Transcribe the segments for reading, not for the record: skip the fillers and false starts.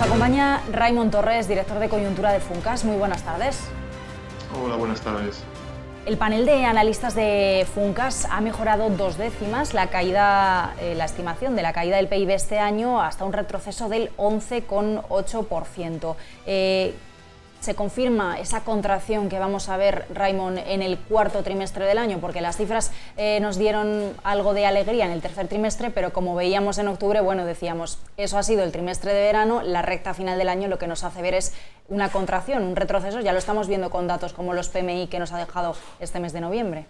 Nos acompaña Raimon Torres, director de coyuntura de Funcas. Muy buenas tardes. Hola, buenas tardes. El panel de analistas de Funcas ha mejorado 2 décimas la estimación de la caída del PIB este año hasta un retroceso del 11,8%. ¿Se confirma esa contracción que vamos a ver, Raimon, en el cuarto trimestre del año? Porque las cifras nos dieron algo de alegría en el tercer trimestre, pero como veíamos en octubre, bueno, decíamos, eso ha sido el trimestre de verano, la recta final del año lo que nos hace ver es una contracción, un retroceso. Ya lo estamos viendo con datos como los PMI que nos ha dejado este mes de noviembre.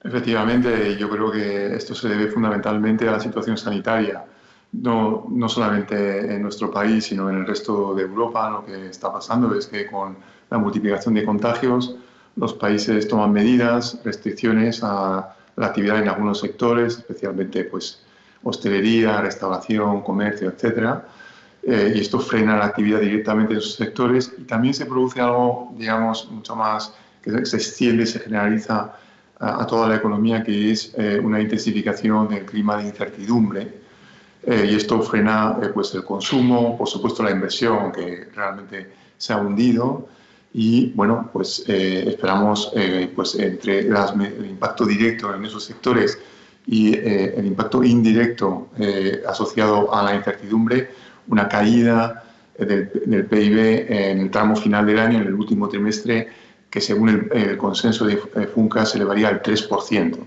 Efectivamente, yo creo que esto se debe fundamentalmente a la situación sanitaria. No solamente en nuestro país, sino en el resto de Europa. Lo que está pasando es que con la multiplicación de contagios, los países toman medidas, restricciones a la actividad en algunos sectores, especialmente pues, hostelería, restauración, comercio, etc. Y esto frena la actividad directamente en esos sectores. Y también se produce algo, digamos, mucho más, que se extiende, se generaliza a toda la economía, que es una intensificación del clima de incertidumbre. Y esto frena pues el consumo, por supuesto la inversión, que realmente se ha hundido. Y bueno, pues esperamos pues entre el impacto directo en esos sectores y el impacto indirecto asociado a la incertidumbre, una caída del PIB en el tramo final del año, en el último trimestre, que según el consenso de Funcas se elevaría al 3%.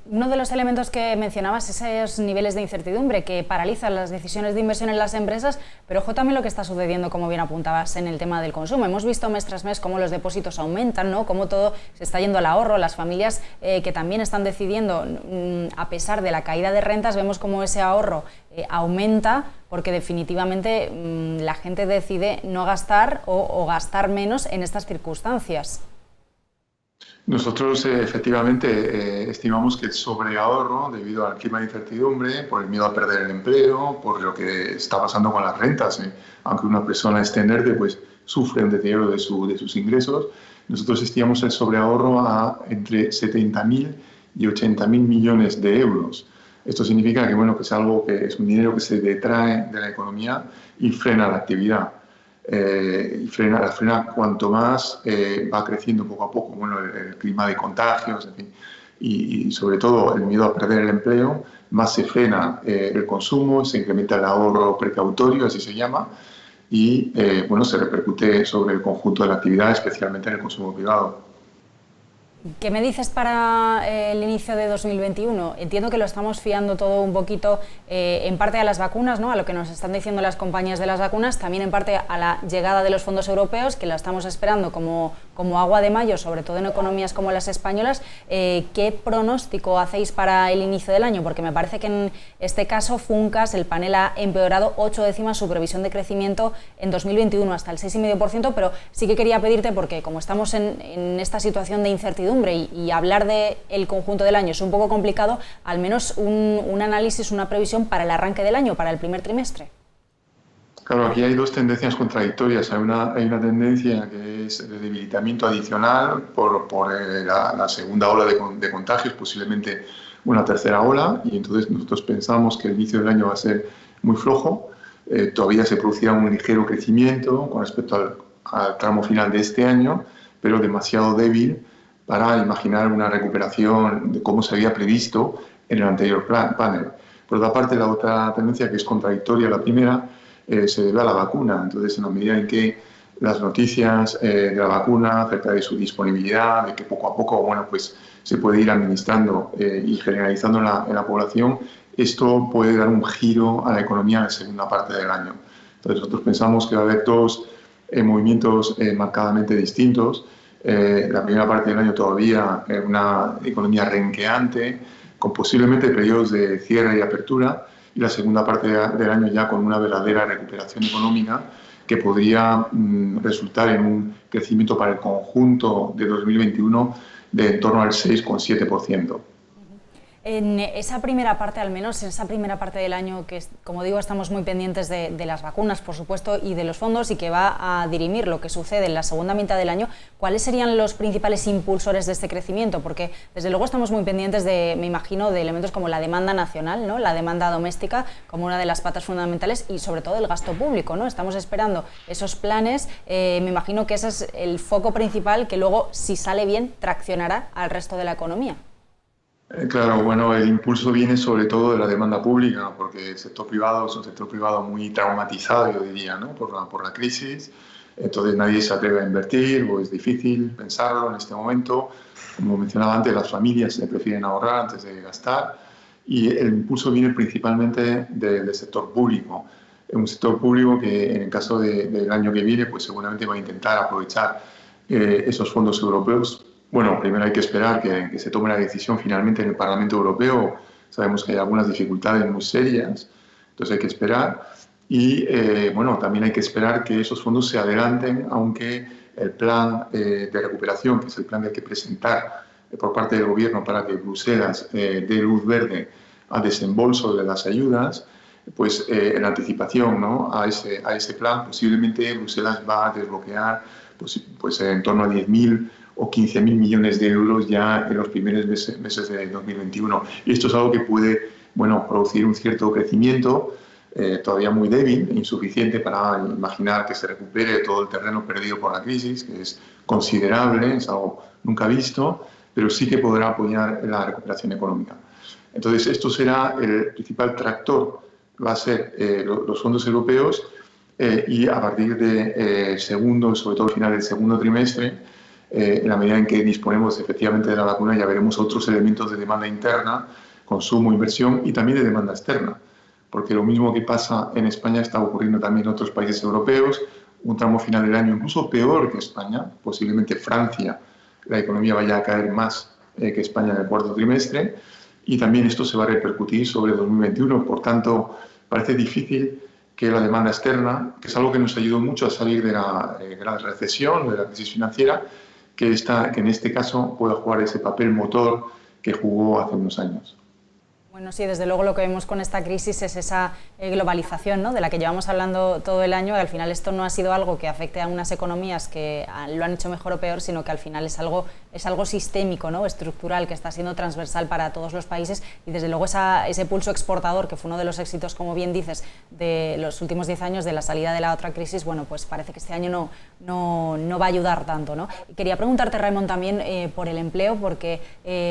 Uno de los elementos que mencionabas es esos niveles de incertidumbre que paralizan las decisiones de inversión en las empresas, pero ojo también lo que está sucediendo, como bien apuntabas, en el tema del consumo. Hemos visto mes tras mes cómo los depósitos aumentan, ¿no? Cómo todo se está yendo al ahorro, las familias que también están decidiendo, a pesar de la caída de rentas, vemos cómo ese ahorro aumenta, porque definitivamente la gente decide no gastar o gastar menos en estas circunstancias. Nosotros efectivamente estimamos que el sobreahorro, debido al clima de incertidumbre, por el miedo a perder el empleo, por lo que está pasando con las rentas, aunque una persona esté en ERTE, pues sufre un deterioro de sus ingresos. Nosotros estimamos el sobreahorro a entre 70.000 y 80.000 millones de euros. Esto significa que, bueno, que es algo que es un dinero que se detrae de la economía y frena la actividad. Y frena cuanto más va creciendo poco a poco, bueno, el clima de contagios, en fin, y sobre todo el miedo a perder el empleo, más se frena el consumo, se incrementa el ahorro precautorio, así se llama, y bueno, se repercute sobre el conjunto de la actividad, especialmente en el consumo privado. ¿Qué me dices para el inicio de 2021? Entiendo que lo estamos fiando todo un poquito en parte a las vacunas, ¿no? A lo que nos están diciendo las compañías de las vacunas, también en parte a la llegada de los fondos europeos, que la estamos esperando como agua de mayo, sobre todo en economías como las españolas. ¿Qué pronóstico hacéis para el inicio del año? Porque me parece que en este caso Funcas, el panel, ha empeorado 8 décimas su previsión de crecimiento en 2021 hasta el 6,5%, pero sí que quería pedirte, porque como estamos en esta situación de incertidumbre y hablar del conjunto del año es un poco complicado, al menos un análisis, una previsión para el arranque del año, para el primer trimestre. Claro, aquí hay dos tendencias contradictorias. Hay una tendencia que es de debilitamiento adicional por la segunda ola de contagios, posiblemente una tercera ola, y entonces nosotros pensamos que el inicio del año va a ser muy flojo. Todavía se producirá un ligero crecimiento con respecto al tramo final de este año, pero demasiado débil para imaginar una recuperación de cómo se había previsto en el anterior panel. Por otra parte, la otra tendencia, que es contradictoria a la primera, se debe a la vacuna. Entonces, en la medida en que las noticias de la vacuna, acerca de su disponibilidad, de que poco a poco, bueno, pues se puede ir administrando y generalizando en la población, esto puede dar un giro a la economía en la segunda parte del año. Entonces, nosotros pensamos que va a haber dos movimientos marcadamente distintos. La primera parte del año todavía una economía renqueante, con posiblemente periodos de cierre y apertura, y la segunda parte del año ya con una verdadera recuperación económica que podría resultar en un crecimiento para el conjunto de 2021 de en torno al 6,7%. En esa primera parte, al menos en esa primera parte del año, que como digo, estamos muy pendientes de las vacunas, por supuesto, y de los fondos, y que va a dirimir lo que sucede en la segunda mitad del año, ¿cuáles serían los principales impulsores de este crecimiento? Porque desde luego estamos muy pendientes me imagino, de elementos como la demanda nacional, ¿no? La demanda doméstica como una de las patas fundamentales, y sobre todo el gasto público, ¿no? Estamos esperando esos planes, me imagino que ese es el foco principal que luego, si sale bien, traccionará al resto de la economía. Claro, bueno, el impulso viene sobre todo de la demanda pública, porque el sector privado es un sector privado muy traumatizado, yo diría, ¿no? por la crisis. Entonces nadie se atreve a invertir, o es difícil pensarlo en este momento. Como mencionaba antes, las familias se prefieren ahorrar antes de gastar, y el impulso viene principalmente del sector público. Un sector público que en el caso del año que viene, pues seguramente va a intentar aprovechar esos fondos europeos. Bueno, primero hay que esperar que se tome la decisión finalmente en el Parlamento Europeo. Sabemos que hay algunas dificultades muy serias, entonces hay que esperar. Y bueno, también hay que esperar que esos fondos se adelanten, aunque el plan de recuperación, que es el plan que hay que presentar por parte del Gobierno para que Bruselas dé luz verde al desembolso de las ayudas, pues en anticipación, ¿no?, a ese plan, posiblemente Bruselas va a desbloquear pues en torno a 10.000 o 15.000 millones de euros ya en los primeros meses de 2021. Y esto es algo que puede, bueno, producir un cierto crecimiento, todavía muy débil, insuficiente para imaginar que se recupere todo el terreno perdido por la crisis, que es considerable, es algo nunca visto, pero sí que podrá apoyar la recuperación económica. Entonces, esto será el principal tractor, va a ser los fondos europeos, y a partir de segundo, sobre todo al final del segundo trimestre, en la medida en que disponemos efectivamente de la vacuna, ya veremos otros elementos de demanda interna, consumo, inversión, y también de demanda externa, porque lo mismo que pasa en España está ocurriendo también en otros países europeos. Un tramo final del año incluso peor que España, posiblemente Francia, la economía vaya a caer más que España en el cuarto trimestre, y también esto se va a repercutir sobre 2021. Por tanto, parece difícil que la demanda externa, que es algo que nos ayudó mucho a salir de la gran recesión, de la crisis financiera, que en este caso pueda jugar ese papel motor que jugó hace unos años. Bueno, sí, desde luego lo que vemos con esta crisis es esa globalización, ¿no?, de la que llevamos hablando todo el año, y al final esto no ha sido algo que afecte a unas economías que lo han hecho mejor o peor, sino que al final es algo sistémico, ¿no?, estructural, que está siendo transversal para todos los países, y desde luego ese pulso exportador, que fue uno de los éxitos, como bien dices, de los últimos 10 años de la salida de la otra crisis, bueno, pues parece que este año no va a ayudar tanto, ¿no? Quería preguntarte, Raimon, también por el empleo, porque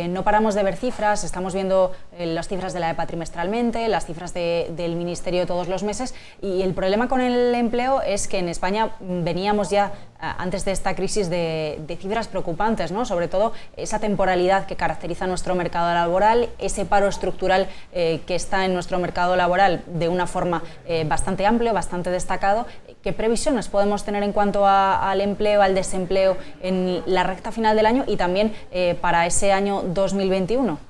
no paramos de ver cifras, estamos viendo las cifras de la EPA trimestralmente, las cifras del Ministerio todos los meses, y el problema con el empleo es que en España veníamos ya, antes de esta crisis, de cifras preocupantes, ¿no? Sobre todo esa temporalidad que caracteriza nuestro mercado laboral, ese paro estructural que está en nuestro mercado laboral de una forma bastante amplia, bastante destacado. ¿Qué previsiones podemos tener en cuanto al empleo, al desempleo en la recta final del año y también para ese año 2021?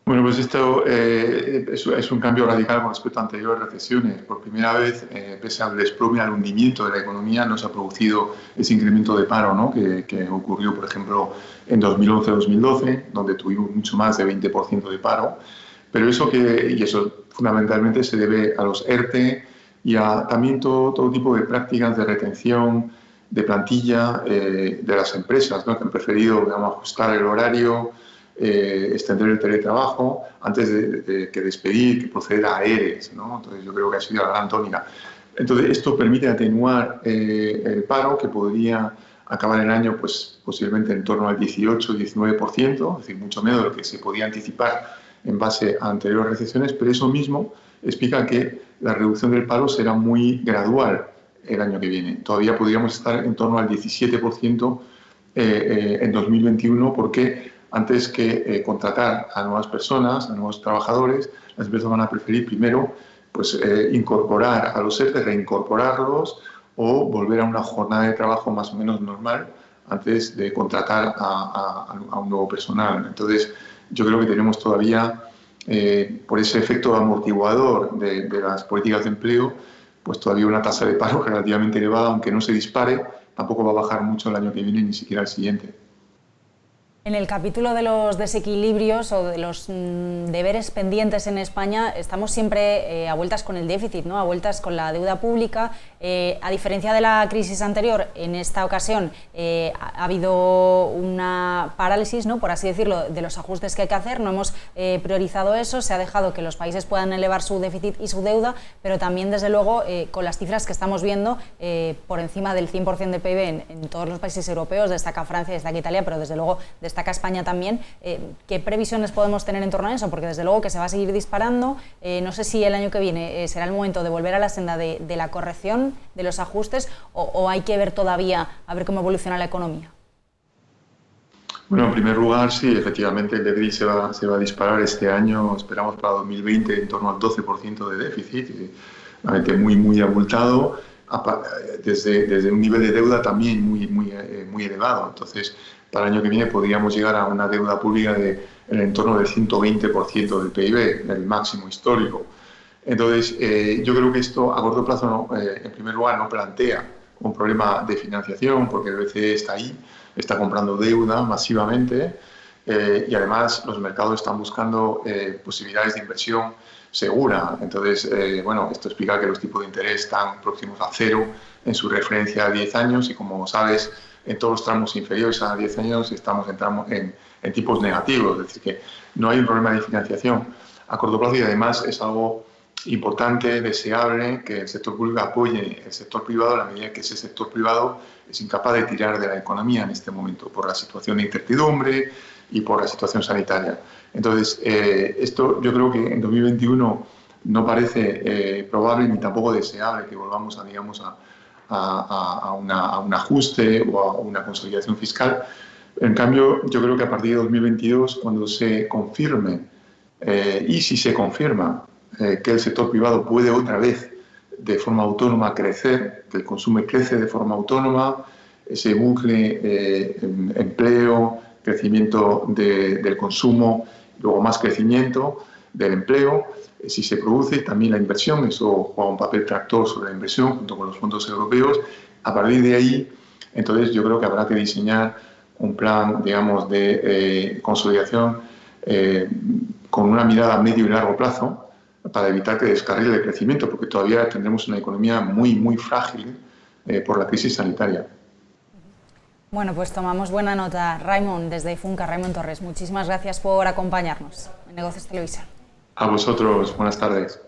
Bueno, pues esto es un cambio radical con respecto a anteriores recesiones. Por primera vez, pese al desplome, al hundimiento de la economía, no se ha producido ese incremento de paro, ¿no?, que ocurrió, por ejemplo, en 2011-2012, donde tuvimos mucho más de 20% de paro. Pero eso fundamentalmente se debe a los ERTE y a también todo tipo de prácticas de retención de plantilla de las empresas, ¿no?, que han preferido, digamos, ajustar el horario, extender el teletrabajo antes de que despedir, que proceder a ERES, ¿no? Entonces yo creo que ha sido la gran tónica. Entonces esto permite atenuar el paro, que podría acabar el año pues posiblemente en torno al 18-19%, es decir, mucho menos de lo que se podía anticipar en base a anteriores recesiones, pero eso mismo explica que la reducción del paro será muy gradual el año que viene. Todavía podríamos estar en torno al 17% en 2021, porque antes que contratar a nuevas personas, a nuevos trabajadores, las empresas van a preferir primero pues, incorporar a los ERTE, reincorporarlos o volver a una jornada de trabajo más o menos normal antes de contratar a un nuevo personal. Entonces, yo creo que tenemos todavía, por ese efecto amortiguador de las políticas de empleo, pues todavía una tasa de paro relativamente elevada, aunque no se dispare, tampoco va a bajar mucho el año que viene, ni siquiera el siguiente. En el capítulo de los desequilibrios o de los deberes pendientes en España estamos siempre a vueltas con el déficit, ¿no? A vueltas con la deuda pública. A diferencia de la crisis anterior, en esta ocasión ha habido una parálisis, ¿no?, por así decirlo, de los ajustes que hay que hacer. No hemos priorizado eso, se ha dejado que los países puedan elevar su déficit y su deuda, pero también, desde luego, con las cifras que estamos viendo, por encima del 100% de PIB en todos los países europeos, destaca Francia, destaca Italia, pero desde luego destaca España también. ¿Qué previsiones podemos tener en torno a eso? Porque desde luego que se va a seguir disparando. No sé si el año que viene será el momento de volver a la senda de la corrección, de los ajustes, o hay que ver todavía a ver cómo evoluciona la economía. Bueno, en primer lugar, sí, efectivamente el déficit se va a disparar este año. Esperamos para 2020 en torno al 12% de déficit, realmente muy abultado, desde un nivel de deuda también muy elevado. Entonces, para el año que viene podríamos llegar a una deuda pública en el entorno del 120% del PIB, el máximo histórico. Entonces, yo creo que esto a corto plazo, en primer lugar, no plantea un problema de financiación, porque el BCE está ahí, está comprando deuda masivamente, y además los mercados están buscando posibilidades de inversión segura. Entonces, bueno, esto explica que los tipos de interés están próximos a cero en su referencia a 10 años y, como sabes, en todos los tramos inferiores a 10 años entramos en tipos negativos, es decir, que no hay un problema de financiación a corto plazo, y además es algo importante, deseable, que el sector público apoye el sector privado a la medida que ese sector privado es incapaz de tirar de la economía en este momento por la situación de incertidumbre y por la situación sanitaria. Entonces, esto yo creo que en 2021 no parece probable ni tampoco deseable que volvamos a un ajuste o a una consolidación fiscal. En cambio, yo creo que a partir de 2022, cuando se confirme, y si se confirma, que el sector privado puede otra vez de forma autónoma crecer, que el consumo crece de forma autónoma, ese bucle, empleo, crecimiento del consumo, luego más crecimiento del empleo, si se produce también la inversión, eso juega un papel tractor sobre la inversión junto con los fondos europeos. A partir de ahí, entonces yo creo que habrá que diseñar un plan, digamos, de consolidación con una mirada a medio y largo plazo, para evitar que descarrile el crecimiento, porque todavía tendremos una economía muy frágil por la crisis sanitaria. Bueno, pues tomamos buena nota. Raimon, desde Ifunca, Raimon Torres, muchísimas gracias por acompañarnos en Negocios Televisión. A vosotros, buenas tardes.